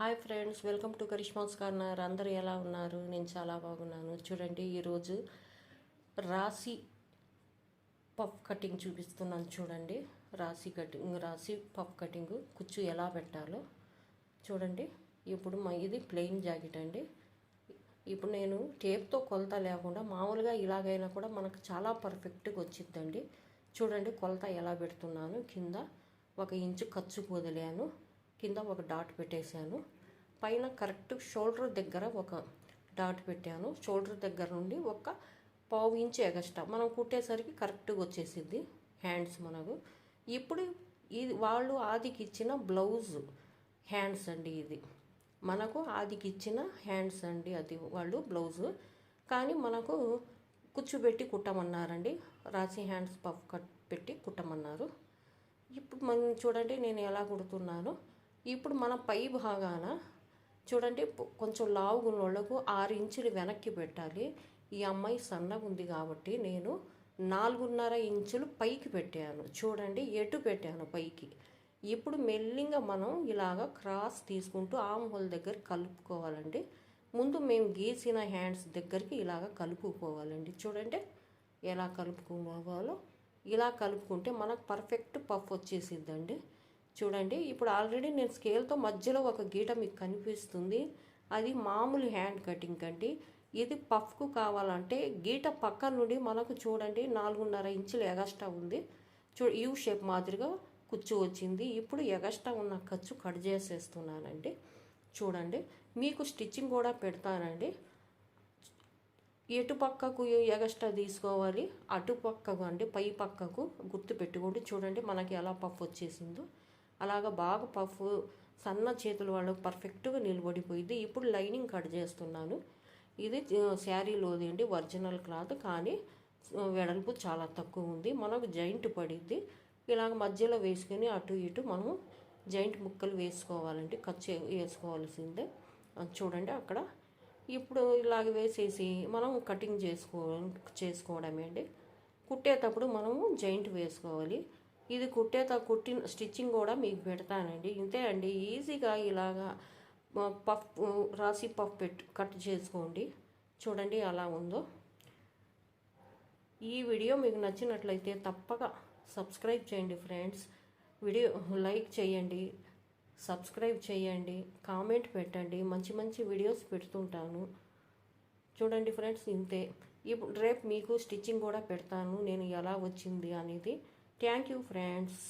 Hi friends, welcome to Karishma's corner. అందరూ ఎలా ఉన్నారు? నేను చాలా బాగున్నాను. చూడండి, ఈరోజు రాశి పఫ్ కటింగ్ చూపిస్తున్నాను. చూడండి, రాశి పఫ్ కటింగ్ కుచ్చు ఎలా పెట్టాలో చూడండి. ఇప్పుడు ఇది ప్లెయిన్ జాకెట్ అండి. ఇప్పుడు నేను టేప్తో కొలత లేకుండా మామూలుగా ఇలాగైనా కూడా మనకు చాలా పర్ఫెక్ట్గా వచ్చిందండి. చూడండి, కొలత ఎలా పెడుతున్నాను. కింద 1 ఇంచు ఖర్చుకు వదిలాను, కింద ఒక డాట్ పెట్టేశాను, పైన కరెక్ట్ షోల్డర్ దగ్గర ఒక డాట్ పెట్టాను. షోల్డర్ దగ్గర నుండి ఒక 1/2 ఇంచు ఎగస్ట్రా మనం కుట్టేసరికి కరెక్ట్గా వచ్చేసింది హ్యాండ్స్ మనకు. ఇప్పుడు ఇది వాళ్ళు ఆదికి ఇచ్చిన బ్లౌజ్ హ్యాండ్స్ అండి. ఇది మనకు ఆదికి ఇచ్చిన హ్యాండ్స్ అండి. అది వాళ్ళు బ్లౌజు కానీ మనకు కుచ్చుపెట్టి కుట్టమన్నారండి. రాసి హ్యాండ్స్ పఫ్ కట్ పెట్టి కుట్టమన్నారు. ఇప్పుడు మనం చూడండి నేను ఎలా కుడుతున్నానో. ఇప్పుడు మన పై భాగాన చూడండి, కొంచెం లావుగా ఉన్న వాళ్ళకు 6 ఇంచులు వెనక్కి పెట్టాలి. ఈ అమ్మాయి సన్నగా ఉంది కాబట్టి నేను 4.5 ఇంచులు పైకి పెట్టాను. చూడండి, ఎటు పెట్టాను పైకి. ఇప్పుడు మెల్లిగా మనం ఇలాగ క్రాస్ తీసుకుంటూ ఆమ్ హోల్ దగ్గర కలుపుకోవాలండి. ముందు మేము గీసిన హ్యాండ్స్ దగ్గరికి ఇలాగ కలుపుకోవాలండి. చూడండి ఎలా కలుపుకోవాలో. ఇలా కలుపుకుంటే మనకు పర్ఫెక్ట్ పఫ్ వచ్చేసిద్దండి. చూడండి, ఇప్పుడు ఆల్రెడీ నేను స్కేల్తో మధ్యలో ఒక గీట మీకు కనిపిస్తుంది. అది మామూలు హ్యాండ్ కటింగ్ అండి. ఇది పఫ్కు కావాలంటే గీట పక్క నుండి మనకు చూడండి 4.5 ఇంచులు ఎగస్ట్రా ఉంది. యూ షేప్ మాదిరిగా కుచ్చు వచ్చింది. ఇప్పుడు ఎగస్ట్రా ఉన్న ఖర్చు కట్ చేసేస్తున్నానండి. చూడండి, మీకు స్టిచ్చింగ్ కూడా పెడతానండి. ఎటు పక్కకు ఎగస్ట్రా తీసుకోవాలి, అటు పక్కకు అండి, పై పక్కకు గుర్తు పెట్టుకోండి. చూడండి మనకి ఎలా పఫ్ వచ్చేసిందో. అలాగా బాగా పఫ్ సన్న చేతుల వాళ్ళకు పర్ఫెక్ట్గా నిలబడిపోయింది. ఇప్పుడు లైనింగ్ కట్ చేస్తున్నాను. ఇది శారీలోది అండి, ఒరిజినల్ క్లాత్, కానీ వెడల్పు చాలా తక్కువ ఉంది. మనకు జాయింట్ పడిద్ది. ఇలాగ మధ్యలో వేసుకొని అటు ఇటు మనము జాయింట్ ముక్కలు వేసుకోవాలండి. కట్ వేసుకోవాల్సిందే. చూడండి అక్కడ. ఇప్పుడు ఇలాగ వేసేసి మనం కటింగ్ చేసుకోవడమే అండి. కుట్టేటప్పుడు మనము జాయింట్ వేసుకోవాలి. ఇది కుట్టిన స్టిచ్చింగ్ కూడా మీకు పెడతానండి. ఇంతే అండి, ఈజీగా ఇలాగా పఫ్ రాసి పఫ్ కట్ చేసుకోండి. చూడండి ఎలా ఉందో. ఈ వీడియో మీకు నచ్చినట్లయితే తప్పక సబ్స్క్రైబ్ చేయండి ఫ్రెండ్స్. వీడియో లైక్ చేయండి, సబ్స్క్రైబ్ చేయండి, కామెంట్ పెట్టండి. మంచి మంచి వీడియోస్ పెడుతుంటాను. చూడండి ఫ్రెండ్స్, ఇంతే. ఇప్పుడు రేపు మీకు స్టిచ్చింగ్ కూడా పెడతాను, నేను ఎలా వచ్చింది అనేది. Thank you friends.